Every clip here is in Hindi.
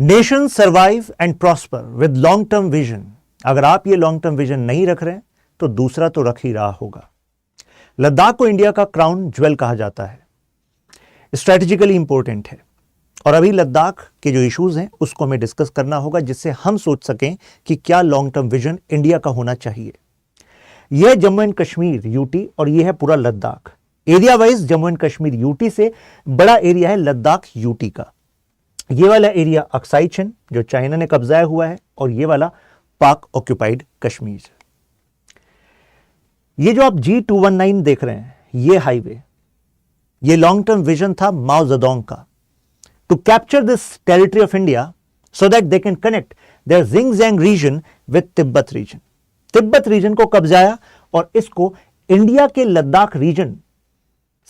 Nation survive and prosper with long term vision. अगर आप ये लॉन्ग टर्म विजन नहीं रख रहे हैं तो दूसरा तो रख ही रहा होगा। लद्दाख को इंडिया का क्राउन ज्वेल कहा जाता है, स्ट्रेटेजिकली इंपॉर्टेंट है और अभी लद्दाख के जो इश्यूज हैं उसको हमें डिस्कस करना होगा जिससे हम सोच सकें कि क्या लॉन्ग टर्म विजन इंडिया का होना चाहिए। यह जम्मू एंड कश्मीर यूटी और यह है पूरा Ladakh. Area wise Jammu and Kashmir UT से बड़ा एरिया है लद्दाख यूटी का। ये वाला एरिया अक्साई चिन जो चाइना ने कब्जाया हुआ है और ये वाला पाक ऑक्यूपाइड कश्मीर। ये जो आप G219 देख रहे हैं ये हाईवे, ये लॉन्ग टर्म विजन था माओ जेडोंग का, to capture this territory of India so that they can connect their Xinjiang region with Tibet region. Tibet region को कब्जाया और इसको इंडिया के लद्दाख रीजन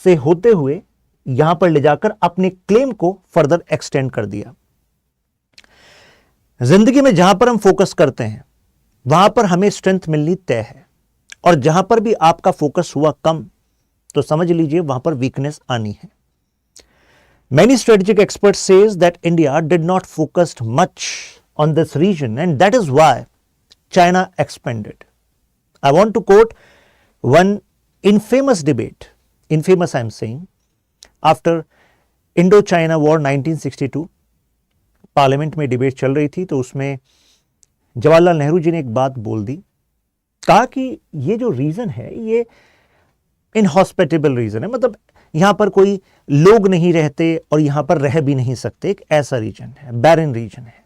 से होते हुए यहां पर ले जाकर अपने क्लेम को फर्दर एक्सटेंड कर दिया। जिंदगी में जहां पर हम फोकस करते हैं वहां पर हमें स्ट्रेंथ मिलनी तय है और जहां पर भी आपका फोकस हुआ कम तो समझ लीजिए वहां पर वीकनेस आनी है। Many strategic experts says that India did not focus much on this region and that is why China expanded. I want to quote one infamous debate, infamous I am saying, after Indo-China War 1962, parliament में डिबेट चल रही थी तो उसमें जवाहरलाल नेहरू जी ने एक बात बोल दी, कहा कि ये जो रीजन है ये इनहॉस्पिटेबल रीजन है, मतलब यहां पर कोई लोग नहीं रहते और यहां पर रह भी नहीं सकते, एक ऐसा रीजन है, बैरन रीजन है।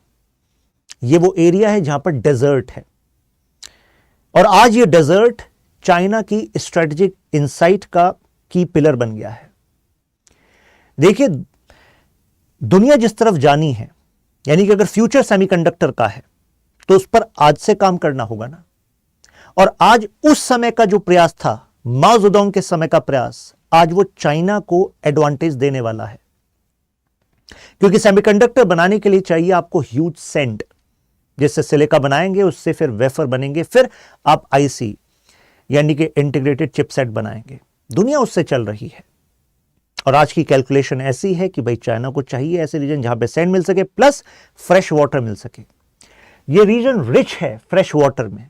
ये वो एरिया है जहां पर डेजर्ट है और आज ये डेजर्ट चाइना की स्ट्रेटेजिक इंसाइट का की पिलर बन गया है। देखिए दुनिया जिस तरफ जानी है, यानी कि अगर फ्यूचर सेमीकंडक्टर का है तो उस पर आज से काम करना होगा ना। और आज उस समय का जो प्रयास था, माओ जेडोंग के समय का प्रयास, आज वो चाइना को एडवांटेज देने वाला है क्योंकि सेमीकंडक्टर बनाने के लिए चाहिए आपको ह्यूज सेंड, जिससे सिलिका बनाएंगे, उससे फिर वेफर बनेंगे, फिर आप आईसी यानी कि इंटीग्रेटेड चिपसेट बनाएंगे। दुनिया उससे चल रही है और आज की कैलकुलेशन ऐसी है कि भाई चाइना को चाहिए ऐसे रीजन जहां पे सैंड मिल सके प्लस फ्रेश वाटर मिल सके। ये रीजन रिच है फ्रेश वाटर में,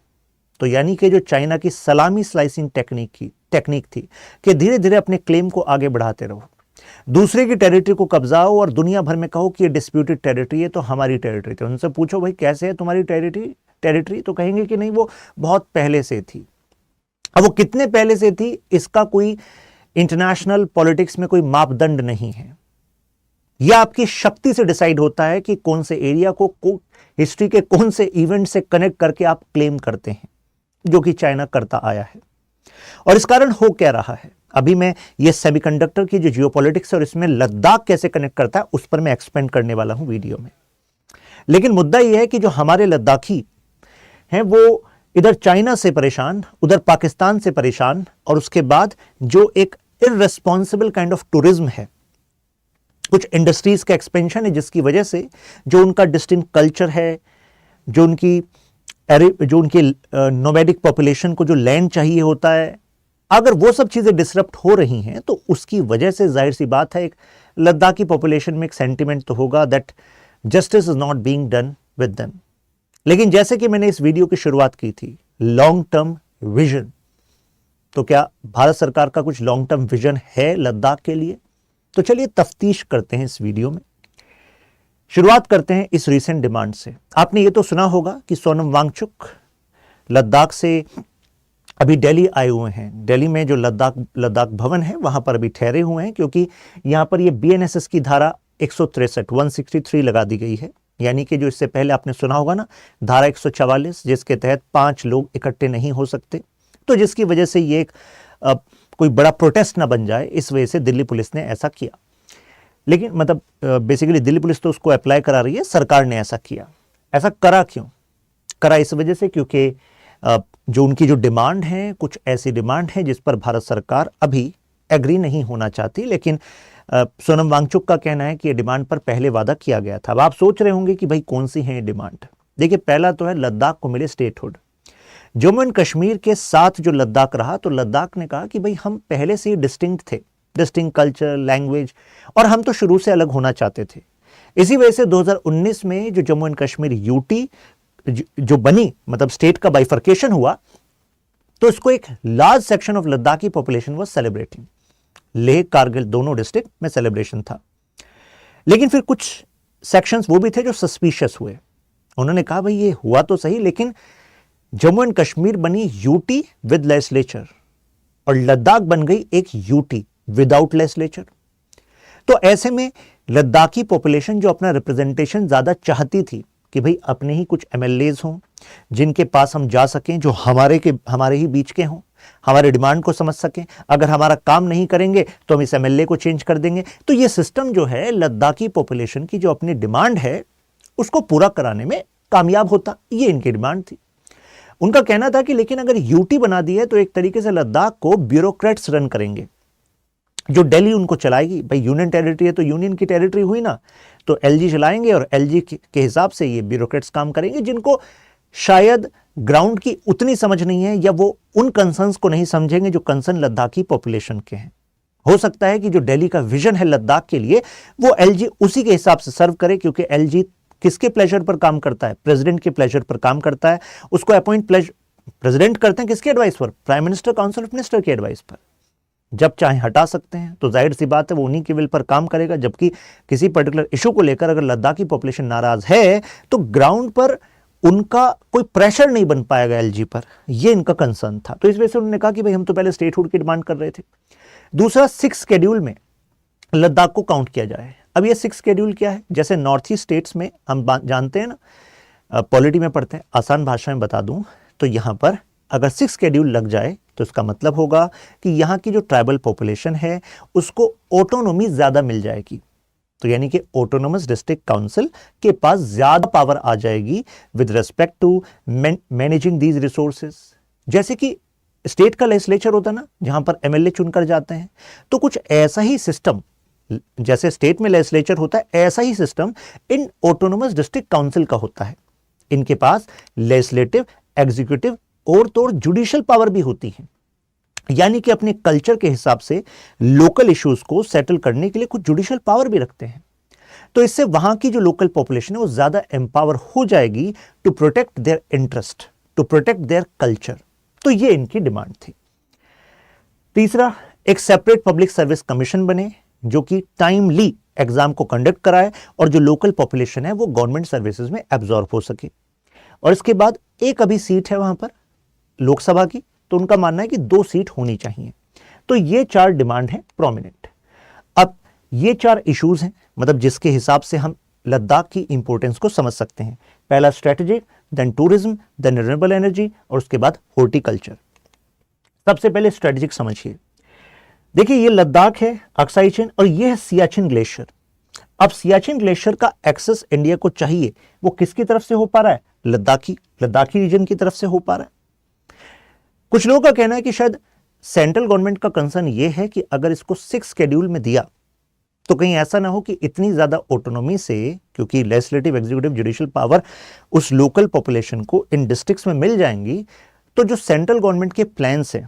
तो यानी कि जो चाइना की सलामी स्लाइसिंग टेक्निक थी कि धीरे धीरे अपने क्लेम को आगे बढ़ाते रहो, दूसरे की टेरिटरी को कब्जाओ और दुनिया भर में कहो कि ये डिस्प्यूटेड टेरिटरी है तो हमारी टेरिटरी थी। उनसे पूछो भाई कैसे है तुम्हारी टेरिटरी, तो कहेंगे कि नहीं वो बहुत पहले से थी। अब वो कितने पहले से थी इसका कोई इंटरनेशनल पॉलिटिक्स में कोई मापदंड नहीं है। यह आपकी शक्ति से डिसाइड होता है कि कौन से एरिया को हिस्ट्री के कौन से इवेंट से कनेक्ट करके आप क्लेम करते हैं, जो कि चाइना करता आया है। और इस कारण हो क्या रहा है, अभी मैं ये सेमीकंडक्टर की जो जियोपॉलिटिक्स है और इसमें लद्दाख कैसे कनेक्ट करता है उस पर मैं एक्सपेंड करने वाला हूं वीडियो में। लेकिन मुद्दा यह है कि जो हमारे लद्दाखी हैं वो इधर चाइना से परेशान, उधर पाकिस्तान से परेशान, और उसके बाद जो एक इररेस्पॉन्सिबल काइंड ऑफ टूरिज्म है, कुछ इंडस्ट्रीज का एक्सपेंशन है जिसकी वजह से जो उनका डिस्टिंक्ट कल्चर है, जो उनकी नोमैडिक पॉपुलेशन को जो लैंड चाहिए होता है, अगर वो सब चीजें डिसरप्ट हो रही हैं तो उसकी वजह से जाहिर सी बात है एक लद्दाखी पॉपुलेशन में एक सेंटिमेंट तो होगा that justice is not being done with them. लेकिन जैसे कि मैंने इस वीडियो की शुरुआत की थी, लॉन्ग टर्म विजन, तो क्या भारत सरकार का कुछ लॉन्ग टर्म विजन है लद्दाख के लिए? तो चलिए तफ्तीश करते हैं इस वीडियो में। शुरुआत करते हैं इस रीसेंट डिमांड से। आपने ये तो सुना होगा कि सोनम वांगचुक लद्दाख से अभी दिल्ली आए हुए हैं। दिल्ली में जो लद्दाख भवन है वहां पर अभी ठहरे हुए हैं क्योंकि यहां पर ये बीएनएसएस की धारा 163 लगा दी गई है, यानी कि जो इससे पहले आपने सुना होगा ना धारा 144, जिसके तहत 5 लोग इकट्ठे नहीं हो सकते, तो जिसकी वजह से ये एक कोई बड़ा प्रोटेस्ट ना बन जाए, इस वजह से दिल्ली पुलिस ने ऐसा किया। लेकिन मतलब बेसिकली दिल्ली पुलिस तो उसको अप्लाई करा रही है, सरकार ने ऐसा किया। ऐसा करा क्यों? करा इस वजह से क्योंकि जो उनकी जो डिमांड है, कुछ ऐसी डिमांड है जिस पर भारत सरकार अभी एग्री नहीं होना चाहती, लेकिन सोनम वांगचुक का कहना है कि ये डिमांड पर पहले वादा किया गया था। अब आप सोच रहे होंगे कि भाई कौन सी है ये डिमांड। देखिए पहला तो है लद्दाख को मिले स्टेटहुड। जम्मू एंड कश्मीर के साथ जो लद्दाख रहा तो लद्दाख ने कहा कि भाई हम पहले से ही डिस्टिंक्ट थे, डिस्टिंक्ट कल्चर, लैंग्वेज, और हम तो शुरू से अलग होना चाहते थे। इसी वजह से 2019 में जो जम्मू एंड कश्मीर यूटी जो बनी, मतलब स्टेट का बाइफर्केशन हुआ, तो इसको एक large section of Ladakhi population was celebrating. Leh Kargil दोनों डिस्ट्रिक्ट में सेलिब्रेशन था। लेकिन फिर कुछ सेक्शंस वो भी थे जो सस्पिशियस हुए। उन्होंने कहा भाई ये हुआ तो सही, लेकिन जम्मू एंड कश्मीर बनी यूटी विद लेजिस्लेचर और लद्दाख बन गई एक यूटी विदाउट लेजिस्लेचर। तो ऐसे में लद्दाखी पॉपुलेशन जो अपना रिप्रेजेंटेशन ज्यादा चाहती थी कि भाई अपने ही कुछ एमएलएज हों जिनके पास हम जा सकें, जो हमारे ही बीच के हों, हमारे डिमांड को समझ सकें, अगर हमारा काम नहीं करेंगे तो हम इस एमएलए को चेंज कर देंगे। तो ये सिस्टम जो है लद्दाखी पॉपुलेशन की जो अपनी डिमांड है उसको पूरा कराने में कामयाब होता, ये इनकी डिमांड थी। उनका कहना था कि लेकिन अगर यूटी बना दी है तो एक तरीके से लद्दाख को ब्यूरोक्रेट्स रन करेंगे, जो दिल्ली उनको चलाएगी। भाई यूनियन टेरिटरी है तो यूनियन की टेरिटरी हुई ना, तो एलजी चलाएंगे और एलजी के हिसाब से ये ब्यूरोक्रेट्स काम करेंगे, जिनको शायद ग्राउंड की उतनी समझ नहीं है या वो उन कंसर्न्स को नहीं समझेंगे जो कंसर्न लद्दाखी पॉपुलेशन के हैं। हो सकता है कि जो दिल्ली का विजन है लद्दाख के लिए वो एलजी उसी के हिसाब से सर्व करे, क्योंकि एलजी किसके प्लेजर पर काम करता है? प्रेसिडेंट के प्लेजर पर काम करता है। उसको अपॉइंट प्रेसिडेंट करते हैं किसके एडवाइस पर? Prime minister, council of minister के एडवाइस पर। जब चाहे हटा सकते हैं, तो जाहिर सी बात है वो उन्हीं के विल पर काम करेगा। जबकि किसी पर्टिकुलर इशू को लेकर अगर लद्दाखी पॉपुलेशन नाराज है तो ग्राउंड पर उनका कोई प्रेशर नहीं बन पाएगा एलजी पर, ये इनका कंसर्न था। तो इस वजह से उन्होंने कहा कि भाई हम तो पहले स्टेटहुड की डिमांड कर रहे थे। दूसरा, 6 शेड्यूल में लद्दाख को काउंट किया जाए। अब ये 6 शेड्यूल क्या है? जैसे नॉर्थ ईस्ट स्टेट्स में हम जानते हैं ना, पॉलिटी में पढ़ते हैं, आसान भाषा में बता दूं तो यहां पर अगर 6 शेड्यूल लग जाए तो इसका मतलब होगा कि यहां की जो ट्राइबल पॉपुलेशन है उसको ऑटोनॉमी ज्यादा मिल जाएगी। तो यानी कि ऑटोनोमस डिस्ट्रिक्ट काउंसिल के पास ज्यादा पावर आ जाएगी with respect to managing these resources. जैसे कि स्टेट का लेजिस्लेचर होता है ना, जहां पर एमएलए चुनकर जाते हैं, तो कुछ ऐसा ही सिस्टम जैसे स्टेट में लेजिस्लेचर होता है, ऐसा ही system in autonomous district council का होता है। इनके पास लेजिस्लेटिव, एग्जीक्यूटिव और तो जुडिशियल पावर भी होती है। यानी कि अपने कल्चर के हिसाब से लोकल इश्यूज को सेटल करने के लिए कुछ जुडिशियल पावर भी रखते हैं। तो इससे वहां की जो लोकल पॉपुलेशन है वो ज्यादा एम्पावर हो जाएगी to protect their interest, to protect their culture. तो ये इनकी डिमांड थी। तीसरा, एक सेपरेट पब्लिक सर्विस कमीशन बने जो कि टाइमली एग्जाम को कंडक्ट कराए और जो लोकल पॉपुलेशन है वो गवर्नमेंट सर्विसेज में एब्जॉर्ब हो सके। और इसके बाद एक अभी सीट है वहां पर लोकसभा की, तो उनका मानना है कि 2 सीट होनी चाहिए। तो ये 4 डिमांड है प्रोमिनेंट। अब ये 4 इश्यूज हैं, मतलब जिसके हिसाब से हम लद्दाख की इंपॉर्टेंस को समझ सकते हैं। पहला strategic, then tourism, then renewable energy और उसके बाद हॉर्टिकल्चर। सबसे पहले स्ट्रेटेजिक समझिए। देखिए ये लद्दाख है, अक्साई चेन, और ये है सियाचिन ग्लेशियर। अब सियाचिन ग्लेशियर का एक्सेस इंडिया को चाहिए, वो किसकी तरफ से हो पा रहा है? लद्दाखी रीजन की तरफ से हो पा रहा है। कुछ लोगों का कहना है कि शायद सेंट्रल गवर्नमेंट का कंसर्न यह है कि अगर इसको 6 शेड्यूल में दिया तो कहीं ऐसा ना हो कि इतनी ज्यादा ऑटोनॉमी से, क्योंकि लेजिस्लेटिव, एग्जीक्यूटिव, जुडिशियल पावर उस लोकल पॉपुलेशन को इन डिस्ट्रिक्ट्स में मिल जाएंगी, तो जो सेंट्रल गवर्नमेंट के प्लान्स हैं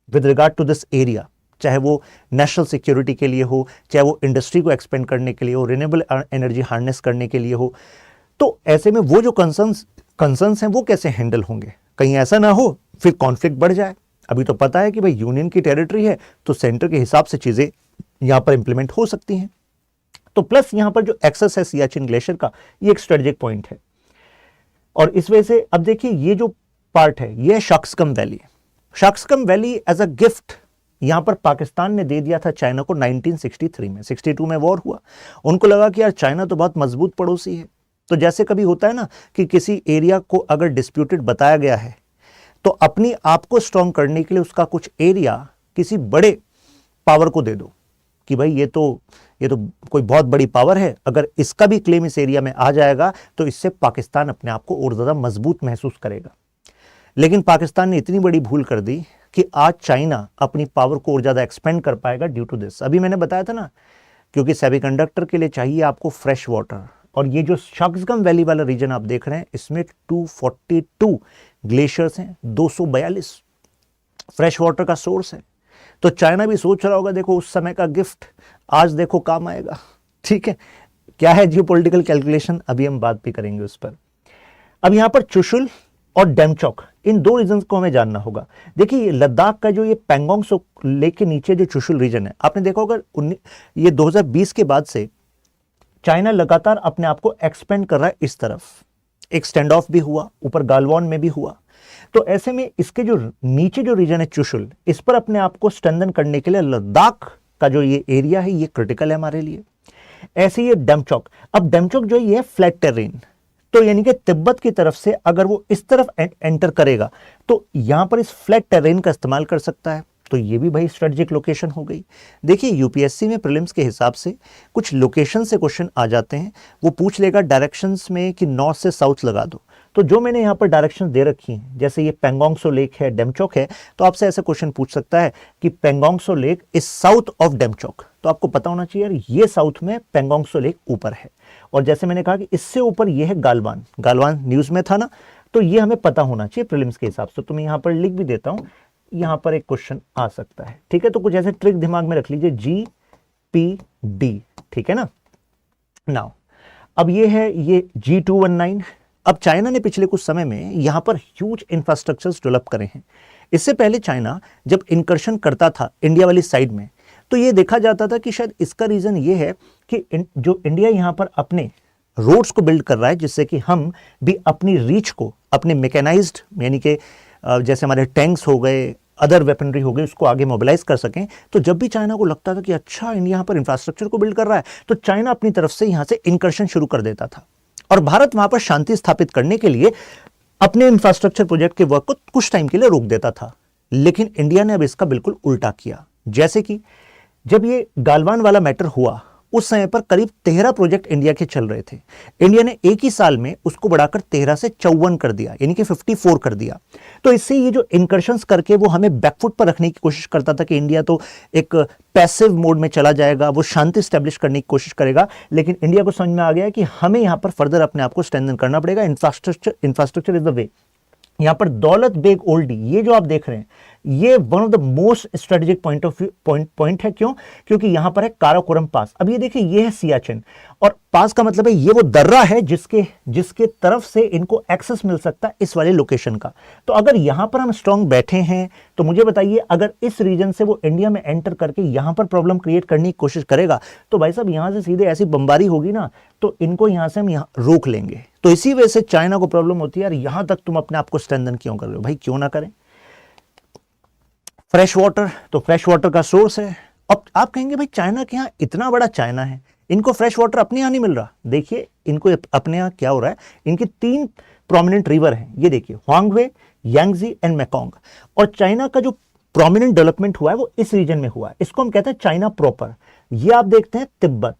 with regard to this area, चाहे वो नेशनल सिक्योरिटी के लिए हो, चाहे वो इंडस्ट्री को एक्सपेंड करने के लिए हो, रिन्यूएबल एनर्जी हार्नेस करने के लिए हो, तो ऐसे में वो जो कंसर्न्स हैं वो कैसे हैंडल होंगे? कहीं ऐसा ना हो फिर कॉन्फ्लिक्ट बढ़ जाए। अभी तो पता है कि भाई यूनियन की टेरिटरी है तो सेंटर के हिसाब से चीजें यहां पर इंप्लीमेंट हो सकती हैं। तो प्लस यहां पर जो एक्सेस है सियाचिन ग्लेशियर का, ये एक स्ट्रेटेजिक पॉइंट है। और इस वजह से अब देखिए ये जो पार्ट है ये Shaksgam valley. Shaksgam valley as a gift यहां पर पाकिस्तान ने दे दिया था चाइना को 1963 में। 62 में वॉर हुआ, उनको लगा कि यार चाइना तो बहुत मजबूत पड़ोसी है। तो जैसे कभी होता है ना कि किसी एरिया को अगर डिस्प्यूटेड बताया गया है तो अपनी आप को स्ट्रॉन्ग करने के लिए उसका कुछ एरिया किसी बड़े पावर को दे दो कि भाई ये तो कोई बहुत बड़ी पावर है, अगर इसका भी क्लेम इस एरिया में आ जाएगा तो इससे पाकिस्तान अपने आप को और ज्यादा मजबूत महसूस करेगा। लेकिन पाकिस्तान ने इतनी बड़ी भूल कर दी कि आज चाइना अपनी पावर को और ज्यादा एक्सपेंड कर पाएगा ड्यू टू दिस। अभी मैंने बताया था ना, क्योंकि सेमीकंडक्टर के लिए चाहिए आपको फ्रेश वाटर, और ये जो शक्सगम वैली वाला रीजन आप देख रहे हैं इसमें 242 ग्लेशियर्स हैं, 242 फ्रेश वाटर का सोर्स है। तो चाइना भी सोच रहा होगा देखो उस समय का गिफ्ट आज देखो काम आएगा। ठीक है, क्या है जियोपॉलिटिकल कैलकुलेशन, अभी हम बात भी करेंगे उस पर। अब यहां पर चुशुल और डेमचोक, इन दो रीजन को हमें जानना होगा। देखिए लद्दाख का जो ये पैंगोंग सो लेक के नीचे जो चुशुल रीजन है, आपने देखा होगा ये 2020 के बाद से चाइना लगातार अपने आप को एक्सपेंड कर रहा है इस तरफ। एक स्टैंड ऑफ भी हुआ, ऊपर गालवान में भी हुआ। तो ऐसे में इसके जो नीचे जो रीजन है चुशुल, इस पर अपने आप को स्ट्रेंथन करने के लिए लद्दाख का जो ये एरिया है ये क्रिटिकल है हमारे लिए। ऐसे ये डेमचोक, अब डेमचोक जो है ये फ्लैट टेरेन, तो यानी कि तिब्बत की तरफ से अगर वो इस तरफ एंटर करेगा तो यहां पर इस फ्लैट टेरेन का इस्तेमाल कर सकता है। तो ये भी भाई स्ट्रेटेजिक लोकेशन हो गई। देखिए यूपीएससी में प्रीलिम्स के हिसाब से कुछ लोकेशन से क्वेश्चन आ जाते हैं, वो पूछ लेगा डायरेक्शंस में कि नॉर्थ से साउथ लगा दो। तो जो मैंने यहाँ पर डायरेक्शंस दे रखी हैं, जैसे ये पैंगोंग सो लेक है, डेमचोक है, तो आपसे ऐसा क्वेश्चन पूछ सकता है कि Pangong Tso lake is south of Demchok. तो आपको पता होना चाहिए यार ये साउथ में पैंगोंग सो लेक ऊपर है, और जैसे मैंने कहा कि इससे ऊपर ये है गालवान। गालवान न्यूज में था ना, तो ये हमें पता होना चाहिए प्रीलिम्स के हिसाब से। तो मैं यहाँ पर लिख भी देता हूँ, यहाँ पर एक क्वेश्चन आ सकता है, ठीक है। तो कुछ ऐसे ट्रिक दिमाग में रख लीजिए, GPD, ठीक है ना। नाउ अब ये है ये G219। अब चाइना ने पिछले कुछ समय में यहां पर ह्यूज इंफ्रास्ट्रक्चर्स डेवलप करे हैं। इससे पहले चाइना जब इंकर्शन करता था इंडिया वाली साइड में, तो ये देखा जाता था कि शायद इसका रीजन ये है कि जो इंडिया यहां पर अपने रोड्स को बिल्ड कर रहा है, जिससे कि हम भी अपनी रीच को, अपने मैकेनाइज्ड यानी कि जैसे हमारे टैंक्स हो गए, अदर वेपनरी हो गई, उसको आगे मोबिलाइज कर सकें। तो जब भी चाइना को लगता था कि अच्छा इंडिया यहाँ पर इंफ्रास्ट्रक्चर को बिल्ड कर रहा है, तो चाइना अपनी तरफ से यहाँ से इंकर्शन शुरू कर देता था, और भारत वहां पर शांति स्थापित करने के लिए अपने इंफ्रास्ट्रक्चर प्रोजेक्ट के वर्क को कुछ टाइम के लिए रोक देता था। लेकिन इंडिया ने अब इसका बिल्कुल उल्टा किया। जैसे कि जब ये गालवान वाला मैटर हुआ, उस समय पर करीब 13 प्रोजेक्ट इंडिया के चल रहे थे। इंडिया ने एक ही साल में उसको बढ़ाकर 13 से 54 कर दिया, यानी कि 54 कर दिया। तो इससे ये जो इंकर्शंस करके वो हमें बैकफुट पर रखने की कोशिश करता था कि इंडिया तो एक पैसिव मोड में चला जाएगा, वो शांति स्टैब्लिश करने की कोशिश करेगा। लेकिन इंडिया को समझ में आ गया कि हमें यहां पर फर्दर अपने आप को स्ट्रेंथन करना पड़ेगा। Infrastructure is the way. यहां पर दौलत बेग ओल्डी, ये जो आप देख रहे हैं, ये one of the most strategic point है। क्यों? क्योंकि यहां पर है काराकोरम पास। अब ये देखिए, ये है सियाचिन, और पास का मतलब है ये वो दर्रा है जिसके तरफ से इनको एक्सेस मिल सकता है इस वाले लोकेशन का। तो अगर यहां पर हम स्ट्रांग बैठे हैं, तो मुझे बताइए अगर इस रीजन से वो इंडिया में एंटर करके यहां पर प्रॉब्लम क्रिएट करने की कोशिश करेगा, तो भाई साहब यहां से सीधे ऐसी बमबारी होगी ना, तो इनको यहां से हम यहां रोक लेंगे। तो इसी वजह से चाइना को प्रॉब्लम होती है, यार यहां तक तुम अपने आप को स्ट्रेंथन क्यों कर रहे हो? भाई क्यों ना करें। फ्रेश वाटर, तो फ्रेश वाटर का सोर्स है। अब आप कहेंगे भाई चाइना के यहाँ इतना बड़ा चाइना है, इनको फ्रेश वाटर अपने यहाँ नहीं मिल रहा। देखिए इनको अपने यहाँ क्या हो रहा है, इनकी 3 प्रोमिनेंट रिवर हैं, ये देखिए हुआंगवे, यांगजी एंड मेकोंग। और चाइना का जो प्रोमिनेंट डेवलपमेंट हुआ है वो इस रीजन में हुआ है, इसको हम कहते हैं चाइना प्रॉपर। ये आप देखते हैं तिब्बत,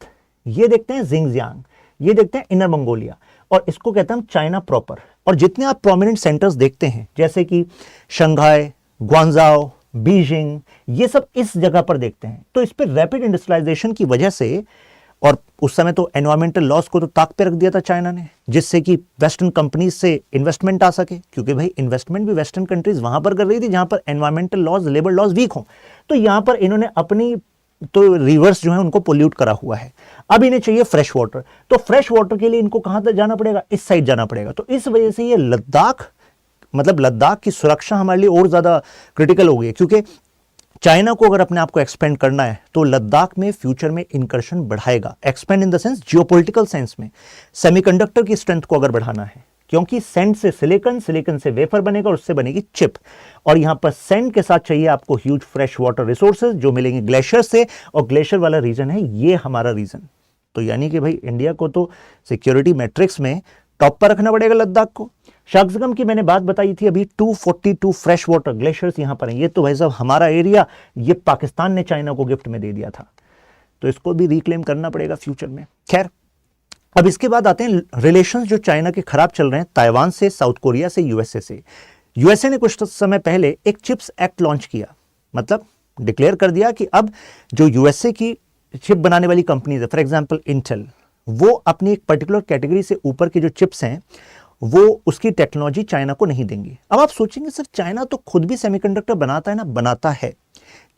ये देखते हैं जिंगजियांग, ये देखते हैं इनर मंगोलिया, और इसको कहते हैं हम चाइना प्रॉपर। और जितने आप प्रोमिनेंट सेंटर्स देखते हैं, जैसे कि शंघाई, ग्वांजाओ, बीजिंग, ये सब इस जगह पर देखते हैं। तो इस पर रैपिड इंडस्ट्रियलाइजेशन की वजह से, और उस समय तो एनवायरमेंटल लॉस को तो ताक पे रख दिया था चाइना ने, जिससे कि वेस्टर्न कंपनीज से इन्वेस्टमेंट आ सके, क्योंकि भाई इन्वेस्टमेंट भी वेस्टर्न कंट्रीज वहां पर कर रही थी जहां पर environmental laws, labour laws weak हो। तो यहां पर इन्होंने अपनी तो रिवर्स जो है उनको पोल्यूट करा हुआ है। अब इन्हें चाहिए फ्रेश वाटर, तो फ्रेश वाटर के लिए इनको कहां तक जाना पड़ेगा? इस साइड जाना पड़ेगा। तो इस वजह से ये लद्दाख, मतलब लद्दाख की सुरक्षा हमारे लिए और ज्यादा क्रिटिकल हो गई है, क्योंकि चाइना को अगर अपने आप को एक्सपेंड करना है तो लद्दाख में फ्यूचर में इंकर्शन बढ़ाएगा। Expand in the sense geopolitical sense में, सेमीकंडक्टर की स्ट्रेंथ को अगर बढ़ाना है, क्योंकि सैंड से सिलिकॉन, सिलिकॉन से वेफर बनेगा और उससे बनेगी चिप। और यहां पर सैंड के साथ चाहिए आपको ह्यूज फ्रेश वाटर रिसोर्सेज जो मिलेंगे ग्लेशियर से, और ग्लेशियर वाला रीजन है ये हमारा रीजन। तो यानी कि भाई इंडिया को तो सिक्योरिटी मैट्रिक्स में टॉप पर रखना पड़ेगा लद्दाख को। शागजगम की मैंने बात बताई थी अभी, 242 फ्रेश वाटर ग्लेशियर्स यहां पर हैं। ये तो भाई साहब हमारा एरिया, ये पाकिस्तान ने चाइना को गिफ्ट में दे दिया था, तो इसको भी रिक्लेम करना पड़ेगा फ्यूचर में। खैर, अब इसके बाद आते हैं रिलेशंस जो चाइना के खराब चल रहे हैं ताइवान से, साउथ कोरिया से, यूएसए से। यूएसए ने कुछ समय पहले एक चिप्स एक्ट लॉन्च किया, मतलब डिक्लेयर कर दिया कि अब जो यूएसए की चिप बनाने वाली कंपनीज है, फॉर एग्जांपल इंटेल, वो अपनी एक पर्टिकुलर कैटेगरी से ऊपर की जो चिप्स हैं वो उसकी टेक्नोलॉजी चाइना को नहीं देंगी। अब आप सोचेंगे सर चाइना तो खुद भी सेमीकंडक्टर बनाता है ना, बनाता है,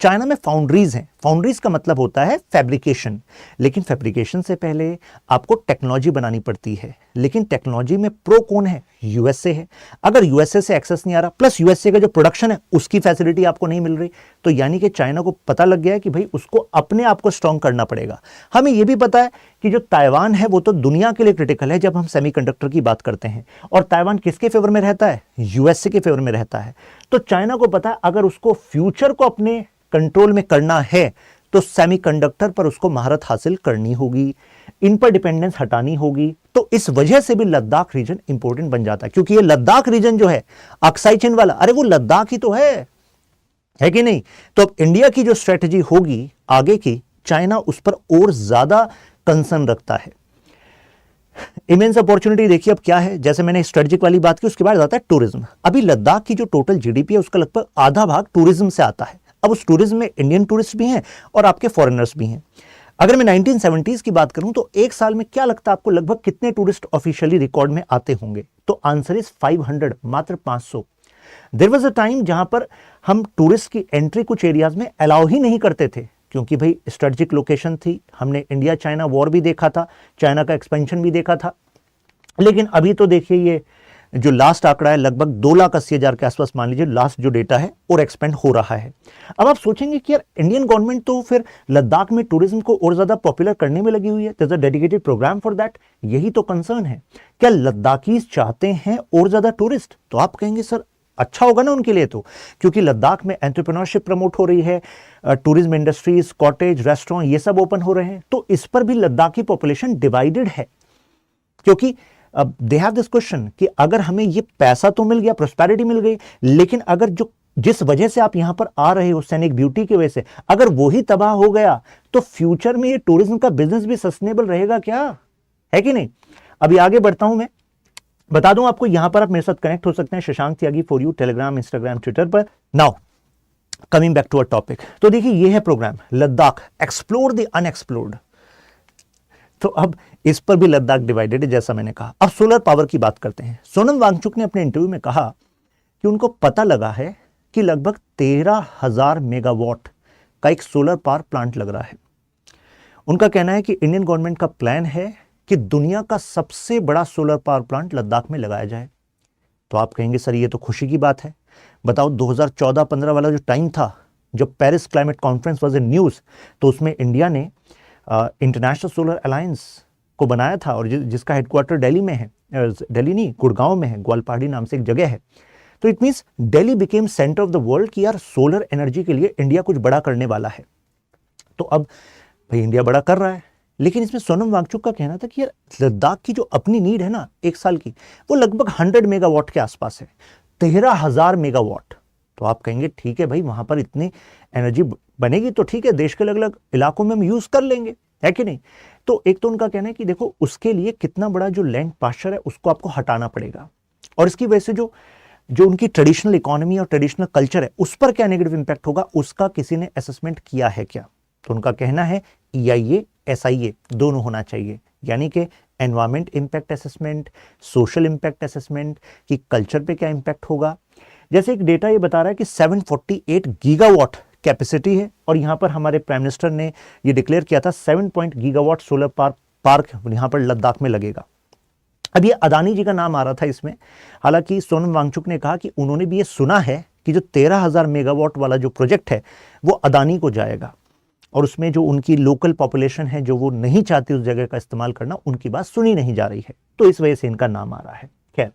चाइना में फाउंड्रीज हैं। फाउंड्रीज का मतलब होता है फैब्रिकेशन, लेकिन फैब्रिकेशन से पहले आपको टेक्नोलॉजी बनानी पड़ती है। लेकिन टेक्नोलॉजी में प्रो कौन है? यूएसए है। अगर यूएसए से एक्सेस नहीं आ रहा, प्लस यूएसए का जो प्रोडक्शन है उसकी फैसिलिटी आपको नहीं मिल रही, तो यानी कि चाइना को पता लग गया है कि भाई उसको अपने आप को स्ट्रांग करना पड़ेगा। हमें यह भी पता है कि जो ताइवान है वो तो दुनिया के लिए क्रिटिकल है जब हम सेमीकंडक्टर की बात करते हैं, और ताइवान किसके फेवर में रहता है? यूएसए के फेवर में रहता है। तो चाइना को पता है अगर उसको फ्यूचर को अपने कंट्रोल में करना है तो सेमीकंडक्टर पर उसको महारत हासिल करनी होगी, इन पर डिपेंडेंस हटानी होगी। तो इस वजह से भी लद्दाख रीजन इंपॉर्टेंट बन जाता है, क्योंकि ये लद्दाख रीजन जो है अक्साई चीन वाला, अरे वो लद्दाख ही तो है कि नहीं? तो अब इंडिया की जो स्ट्रेटजी होगी आगे की, चाइना उस पर और ज्यादा कंसर्न रखता है। इमेंस अपॉर्चुनिटी देखिए अब क्या है, जैसे मैंने स्ट्रेटेजिक वाली बात की, उसके बाद आता है टूरिज्म। अभी लद्दाख की जो टोटल जीडीपी है उसका लगभग आधा भाग टूरिज्म से आता है। अब उस टूरिज्म में इंडियन टूरिस्ट भी हैं और आपके फॉरेनर्स भी हैं। अगर मैं 1970s की बात करूं तो एक साल में क्या लगता है आपको लगभग कितने टूरिस्ट ऑफिशियली रिकॉर्ड में आते होंगे? तो आंसर इज 500, मात्र 500। देयर वाज अ टाइम जहां पर हम टूरिस्ट की एंट्री कुछ एरियाज में अलाउ ही नहीं करते थे, क्योंकि भाई स्ट्रेटेजिक लोकेशन थी। हमने इंडिया चाइना वॉर भी देखा था, चाइना का एक्सपेंशन भी देखा था। लेकिन अभी तो देखिए ये जो लास्ट आंकड़ा है लगभग 2,80,000 के आसपास मान लीजिए लास्ट जो डेटा है, और एक्सपेंड हो रहा है। अब आप सोचेंगे कि यार इंडियन गवर्नमेंट तो फिर लद्दाख में टूरिज्म को और ज्यादा पॉपुलर करने में लगी हुई है, there is a dedicated programme for that. यही तो कंसर्न है, क्या लद्दाखीज चाहते हैं और ज्यादा टूरिस्ट? तो आप कहेंगे सर अच्छा होगा ना उनके लिए, तो क्योंकि लद्दाख में एंटरप्रेन्योरशिप प्रमोट हो रही है, टूरिज्म इंडस्ट्रीज, कॉटेज, रेस्टोरेंट ये सब ओपन हो रहे हैं, तो इस पर भी लद्दाख की पॉपुलेशन डिवाइडेड है। क्योंकि अब दे हैव दिस क्वेश्चन कि अगर हमें ये पैसा तो मिल गया, प्रोस्पेरिटी मिल गई, लेकिन अगर जो जिस वजह से आप यहां पर आ रहे हो सैनिक ब्यूटी की वजह से, अगर वो ही तबाह हो गया तो फ्यूचर में ये टूरिज्म का बिजनेस भी सस्टेनेबल रहेगा क्या? है कि नहीं? अभी आगे बढ़ता हूं, मैं बता दूं आपको, यहां पर आप मेरे साथ कनेक्ट हो सकते हैं Shashank Tyagi for you, Telegram, Instagram, Twitter पर। Now coming back to our topic, तो देखिए ये है program Ladakh explore the unexplored. तो अब इस पर भी लद्दाख डिवाइडेड है जैसा मैंने कहा। अब सोलर पावर की बात करते हैं। सोनम वांगचुक ने अपने इंटरव्यू में कहा कि उनको पता लगा है कि लगभग 13,000 मेगावाट का एक सोलर पावर प्लांट लग रहा है। उनका कहना है कि इंडियन गवर्नमेंट का प्लान है कि दुनिया का सबसे बड़ा सोलर पावर प्लांट लद्दाख में लगाया जाए। तो आप कहेंगे सर ये तो खुशी की बात है। बताओ 2014-15 वाला जो टाइम था, जब Paris climate conference was in news, तो उसमें इंडिया ने इंटरनेशनल सोलर अलायंस को बनाया था, और जिसका हेडक्वार्टर दिल्ली में है, दिल्ली नहीं गुड़गांव में है, ग्वालपहाड़ी नाम से एक जगह है। तो it means Delhi became centre of the world कि यार सोलर एनर्जी के लिए इंडिया कुछ बड़ा करने वाला है। तो अब भाई इंडिया बड़ा कर रहा है, लेकिन इसमें सोनम वांगचुक का कहना था कि यार लद्दाख की जो अपनी नीड है ना एक साल की, वो लगभग 100 मेगावाट के आसपास है, 13,000 मेगावाट। तो आप कहेंगे ठीक है भाई, वहां पर इतनी एनर्जी बनेगी तो ठीक है, देश के अलग अलग इलाकों में हम यूज कर लेंगे, है कि नहीं? तो एक तो उनका कहना है कि देखो उसके लिए कितना बड़ा जो लैंड पास्चर है उसको आपको हटाना पड़ेगा, और इसकी वजह से जो उनकी ट्रेडिशनल इकोनॉमी और ट्रेडिशनल कल्चर है उस पर क्या नेगेटिव इंपैक्ट होगा, उसका किसी ने असेसमेंट किया है क्या? तो उनका कहना है EIA SIA दोनों होना चाहिए, यानी कि environment impact assessment, social impact assessment, कि कल्चर पे क्या इंपैक्ट होगा। जैसे एक डेटा ये बता रहा है कि 748 गीगावाट कैपेसिटी है, और यहां पर हमारे प्राइम मिनिस्टर ने ये डिक्लेयर किया था 7 गीगावाट सोलर पार्क यहां पर लद्दाख में लगेगा। अब ये अदानी जी का नाम आ रहा था इसमें, हालांकि सोनम वांगचुक ने कहा कि उन्होंने भी ये सुना है कि जो 13,000 मेगावाट वाला जो प्रोजेक्ट है वो अदानी को जाएगा, और उसमें जो उनकी लोकल पॉपुलेशन है जो वो नहीं चाहती उस जगह का इस्तेमाल करना, उनकी बात सुनी नहीं जा रही है, तो इस वजह से इनका नाम आ रहा है। खैर,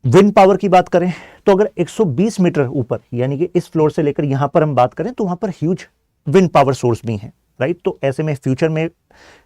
विंड पावर की बात करें तो अगर 120 मीटर ऊपर, यानी कि इस फ्लोर से लेकर यहां पर हम बात करें, तो वहां पर ह्यूज विंड पावर सोर्स भी हैं, राइट? तो ऐसे में फ्यूचर में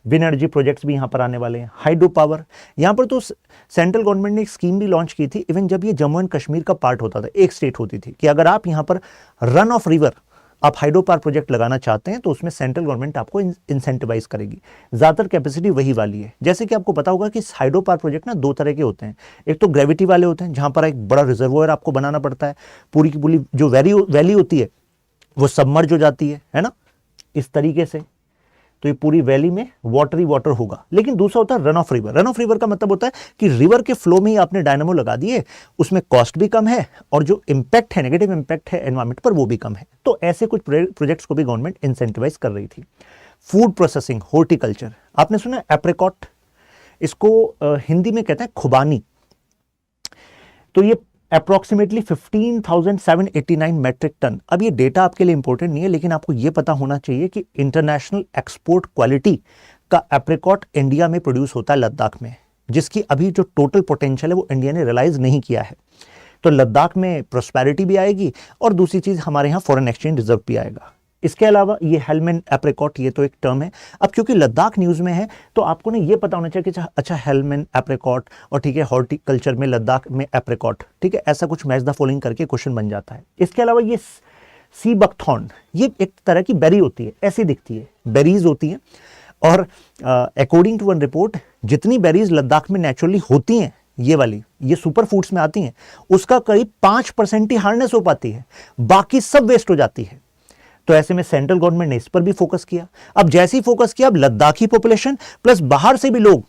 विंड एनर्जी प्रोजेक्ट्स भी यहां पर आने वाले हैं। हाइड्रो पावर, यहां पर तो सेंट्रल गवर्नमेंट ने एक स्कीम भी लॉन्च की थी, इवन जब ये जम्मू एंड कश्मीर का पार्ट होता था, एक स्टेट होती थी, कि अगर आप यहां पर रन ऑफ रिवर आप हाइड्रो पावर प्रोजेक्ट लगाना चाहते हैं तो उसमें सेंट्रल गवर्नमेंट आपको इंसेंटिवाइज करेगी। ज्यादातर कैपेसिटी वही वाली है। जैसे कि आपको पता होगा कि हाइड्रो पावर प्रोजेक्ट ना दो तरह के होते हैं, एक तो ग्रेविटी वाले होते हैं जहां पर एक बड़ा रिजर्वोयर आपको बनाना पड़ता है, पूरी की पूरी जो वैली होती है वो सबमर्ज हो जाती है ना, इस तरीके से। तो ये पूरी वैली में वाटर ही वाटर होगा। लेकिन दूसरा होता है run of river. Run of river का मतलब होता है कि रिवर के फ्लो में ही आपने डायनामो लगा दिए, उसमें कॉस्ट भी कम है और जो इम्पैक्ट है, नेगेटिव इम्पैक्ट है एनवायरमेंट पर, वो भी कम है। तो ऐसे कुछ प्रोजेक्ट्स को भी गवर्नमेंट इंसेंटिवाइज कर रही थी। फूड प्रोसेसिंग, हॉर्टिकल्चर, आपने सुना एप्रिकॉट, इसको हिंदी में कहते हैं खुबानी। तो ये अप्रोक्सीमेटली 15,789 मेट्रिक टन। अब ये डेटा आपके लिए इंपॉर्टेंट नहीं है, लेकिन आपको ये पता होना चाहिए कि इंटरनेशनल एक्सपोर्ट क्वालिटी का एप्रिकॉट इंडिया में प्रोड्यूस होता है लद्दाख में, जिसकी अभी जो टोटल पोटेंशियल है वो इंडिया ने रियलाइज नहीं किया है। तो लद्दाख में प्रोस्पेरिटी भी आएगी और दूसरी चीज हमारे यहाँ फॉरेन एक्सचेंज रिजर्व भी आएगा। इसके अलावा ये हेलमैन एप्रिकॉट, ये तो एक टर्म है। अब क्योंकि लद्दाख न्यूज में है तो आपको ना ये पता होना चाहिए कि अच्छा हेलमैन एप्रिकॉट और ठीक है हॉर्टिकल्चर में लद्दाख में एप्रिकॉट, ठीक है, ऐसा कुछ मैच द फॉलोइंग करके क्वेश्चन बन जाता है। इसके अलावा ये सी बकथॉर्न, ये एक तरह की बेरी होती है, ऐसी दिखती है, बेरीज होती हैं और अकॉर्डिंग टू वन रिपोर्ट जितनी बेरीज लद्दाख में नेचुरली होती हैं, ये वाली, ये सुपर फूड्स में आती हैं, उसका करीब 5% ही हार्नेस हो पाती है, बाकी सब वेस्ट हो जाती है। तो ऐसे में सेंट्रल गवर्नमेंट ने इस पर भी फोकस किया। अब जैसे ही फोकस किया, अब लद्दाखी पॉपुलेशन प्लस बाहर से भी लोग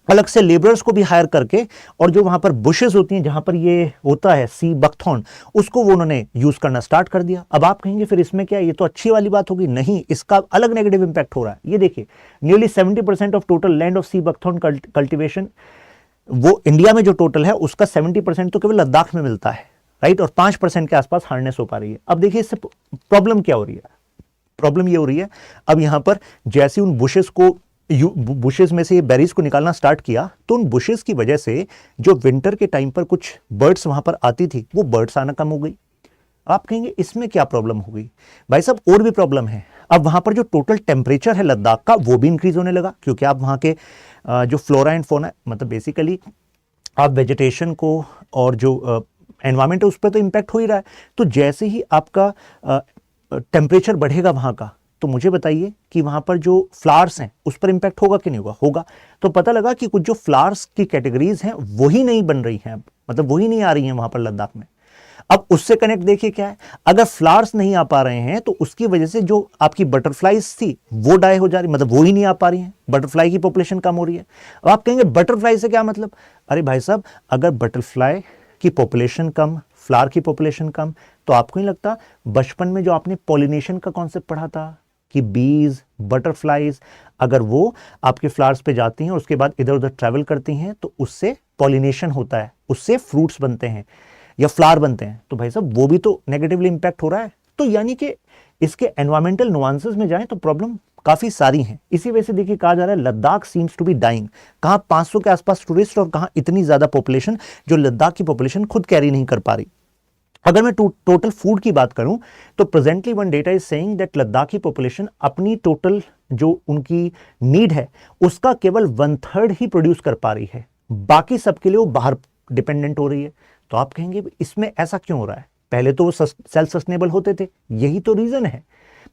अलग से लेबरर्स को भी हायर करके, और जो वहां पर बुशेस होती हैं जहां पर ये होता है सी बकथॉर्न, उसको वो उन्होंने यूज करना स्टार्ट कर दिया। अब आप कहेंगे फिर इसमें क्या, ये तो अच्छी वाली बात होगी। नहीं, इसका अलग नेगेटिव इंपैक्ट हो रहा है। ये देखिए, nearly 70% of total land of sea buckthorn cultivation, वो इंडिया में जो टोटल है उसका 70% तो केवल लद्दाख में मिलता है, राइट, और 5% के आसपास हार्नेस हो पा रही है। अब देखिए इससे प्रॉब्लम क्या हो रही है, प्रॉब्लम ये हो रही है, अब यहां पर जैसे उन बुशेस को, बुशेस में से ये बेरीज को निकालना स्टार्ट किया, तो उन बुशेस की वजह से जो विंटर के टाइम पर कुछ बर्ड्स वहां पर आती थी, वो बर्ड्स आना कम हो गई। आप कहेंगे इसमें क्या प्रॉब्लम हो गई? भाई साहब, और भी प्रॉब्लम है। अब वहां पर जो टोटल टेम्परेचर है लद्दाख का, वो भी इंक्रीज होने लगा, क्योंकि आप वहां के जो फ्लोरा एंड फोना, मतलब बेसिकली आप वेजिटेशन को और जो एनवायरमेंट है उस पर तो इंपैक्ट हो ही रहा है। तो जैसे ही आपका टेम्परेचर बढ़ेगा वहां का, तो मुझे बताइए कि वहां पर जो फ्लावर्स हैं उस पर इंपैक्ट होगा कि नहीं होगा? होगा। तो पता लगा कि कुछ जो फ्लावर्स की कैटेगरीज हैं वही नहीं बन रही हैं, मतलब वही नहीं आ रही हैं वहां पर लद्दाख में। अब उससे कनेक्ट देखिए क्या है, अगर फ्लावर्स नहीं आ पा रहे हैं तो उसकी वजह से जो आपकी बटरफ्लाईज थी वो डाई हो जा रही, मतलब वो ही नहीं आ पा रही हैं, बटरफ्लाई की पॉपुलेशन कम हो रही है। अब आप कहेंगे बटरफ्लाई से क्या मतलब? अरे भाई साहब, अगर बटरफ्लाई की पॉपुलेशन कम, फ्लावर की पॉपुलेशन कम, तो आपको नहीं लगता बचपन में जो आपने पॉलिनेशन का कॉन्सेप्ट पढ़ा था कि बीज, बटरफ्लाईज, अगर वो आपके फ्लावर्स पे जाती हैं और उसके बाद इधर उधर ट्रैवल करती हैं तो उससे पॉलिनेशन होता है, उससे फ्रूट्स बनते हैं या फ्लावर बनते हैं, तो भाई साहब वो भी तो नेगेटिवली इंपैक्ट हो रहा है। तो यानी कि इसके एनवायरमेंटल नुआंसेस में जाएं तो प्रॉब्लम काफी सारी हैं। इसी वजह से देखिए कहा जा रहा है Ladakh seems to be dying. कहां 500 के आसपास टूरिस्ट और कहां इतनी ज्यादा पॉपुलेशन जो लद्दाख की पॉपुलेशन खुद कैरी नहीं कर पा रही। अगर मैं टोटल फूड की बात करूं तो presently one data is saying that Ladakhi population अपनी टोटल जो उनकी नीड है उसका केवल 1/3 ही प्रोड्यूस कर पा रही है, बाकी सबके लिए वो बाहर डिपेंडेंट हो रही है। तो आप कहेंगे इसमें ऐसा क्यों हो रहा है? पहले तो वो सेल्फ सस्टेनेबल होते थे, यही तो रीजन है,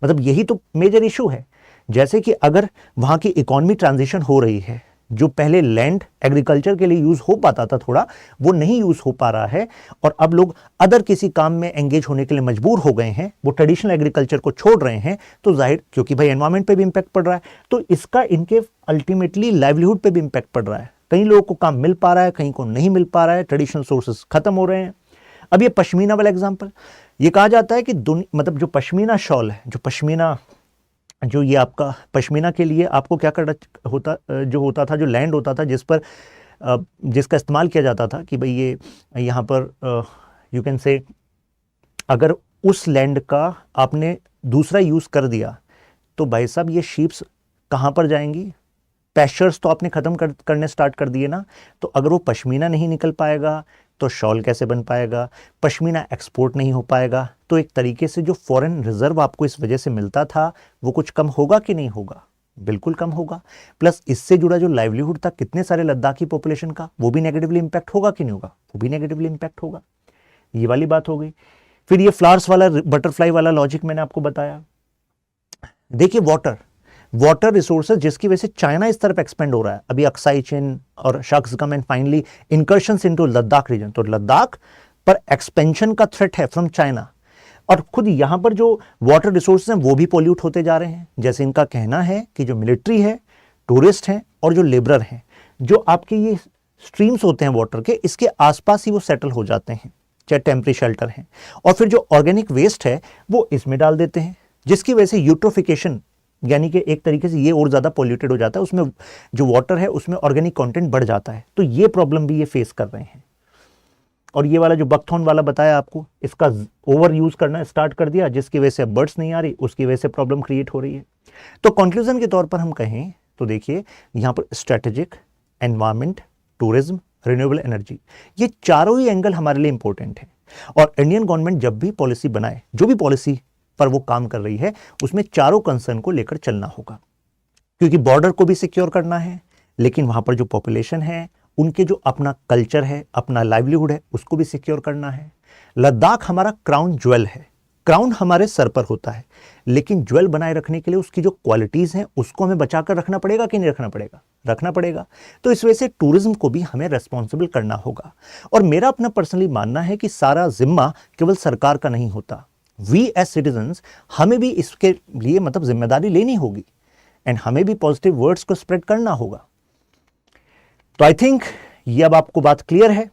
मतलब यही तो मेजर इशू है। जैसे कि अगर वहां की इकोनॉमी ट्रांजिशन हो रही है, जो पहले लैंड एग्रीकल्चर के लिए यूज हो पाता था थोड़ा, वो नहीं यूज हो पा रहा है और अब लोग अदर किसी काम में एंगेज होने के लिए मजबूर हो गए हैं, वो ट्रेडिशनल एग्रीकल्चर को छोड़ रहे हैं, तो जाहिर क्योंकि भाई एनवायरमेंट पे भी इंपैक्ट पड़ रहा है, तो इसका इनके अल्टीमेटली लाइवलीहुड पे भी इंपैक्ट पड़ रहा है। कई लोगों को काम मिल पा रहा है, कहीं को नहीं मिल पा रहा है, ट्रेडिशनल सोर्सेस खत्म हो रहे हैं। अब ये पश्मीना वाला एग्जाम्पल, ये कहा जाता है कि मतलब जो पश्मीना शॉल है, जो पश्मीना, जो ये आपका पश्मीना के लिए आपको क्या करना होता, जो होता था, जो लैंड होता था जिस पर जिसका इस्तेमाल किया जाता था कि भाई ये यहाँ पर यू कैन से, अगर उस लैंड का आपने दूसरा यूज़ कर दिया तो भाई साहब ये शीप्स कहाँ पर जाएंगी? पैस्चर्स तो आपने ख़त्म करने स्टार्ट कर दिए ना। तो अगर वो पश्मीना नहीं निकल पाएगा तो शॉल कैसे बन पाएगा? पश्मीना एक्सपोर्ट नहीं हो पाएगा। तो एक तरीके से जो फॉरेन रिजर्व आपको इस वजह से मिलता था वो कुछ कम होगा कि नहीं होगा? बिल्कुल कम होगा। प्लस इससे जुड़ा जो लाइवलीहुड था कितने सारे लद्दाखी पॉपुलेशन का, वो भी नेगेटिवली इंपैक्ट होगा कि नहीं होगा? वो भी नेगेटिवली इंपैक्ट होगा। ये वाली बात हो गई। फिर ये फ्लावर्स वाला, बटरफ्लाई वाला लॉजिक मैंने आपको बताया। देखिए वाटर रिसोर्सेज जिसकी वजह से चाइना इस तरफ एक्सपेंड हो रहा है, अभी अक्साई चीन और Shaksgam and finally incursions into Ladakh region. तो लद्दाख पर एक्सपेंशन का थ्रेट है फ्रॉम चाइना। और खुद यहां पर जो वाटर रिसोर्सेज हैं वो भी पॉल्यूट होते जा रहे हैं। जैसे इनका कहना है कि जो मिलिट्री है, टूरिस्ट हैं और जो लेबरर हैं, जो आपके ये स्ट्रीम्स होते हैं वाटर के, इसके आसपास ही वो सेटल हो जाते हैं, चाहे टेम्परेरी शेल्टर हैं, और फिर जो ऑर्गेनिक वेस्ट है वो इसमें डाल देते हैं, जिसकी वजह से यूट्रोफिकेशन, यानी कि एक तरीके से ये और ज़्यादा पॉल्यूटेड हो जाता है, उसमें जो वाटर है उसमें ऑर्गेनिक कंटेंट बढ़ जाता है। तो ये प्रॉब्लम भी ये फेस कर रहे हैं। और ये वाला जो बकथॉर्न वाला बताया आपको, इसका ओवर यूज करना स्टार्ट कर दिया, जिसकी वजह से बर्ड्स नहीं आ रही, उसकी वजह से प्रॉब्लम क्रिएट हो रही है। तो कंक्लूजन के तौर पर हम कहें तो देखिए, यहाँ पर strategic, environment, tourism, renewable energy, ये चारों ही एंगल हमारे लिए इंपॉर्टेंट है। और इंडियन गवर्नमेंट जब भी पॉलिसी बनाए, जो भी पॉलिसी पर वो काम कर रही है, उसमें चारों कंसर्न को लेकर चलना होगा, क्योंकि बॉर्डर को भी सिक्योर करना है, लेकिन वहां पर जो पॉपुलेशन है, उनके जो अपना कल्चर है, अपना लाइवलीहुड है, उसको भी सिक्योर करना है। लद्दाख हमारा क्राउन ज्वेल है, क्राउन हमारे सर पर होता है, लेकिन ज्वेल बनाए रखने के लिए उसकी जो क्वालिटीज हैं उसको हमें बचाकर रखना पड़ेगा कि नहीं रखना पड़ेगा? रखना पड़ेगा। तो इस वजह से टूरिज्म को भी हमें रेस्पॉन्सिबल करना होगा। और मेरा अपना पर्सनली मानना है कि सारा जिम्मा केवल सरकार का नहीं होता, वी एज सिटीजन्स, हमें भी इसके लिए मतलब जिम्मेदारी लेनी होगी, एंड हमें भी पॉजिटिव वर्ड्स को स्प्रेड करना होगा। तो आई थिंक ये अब आपको बात क्लियर है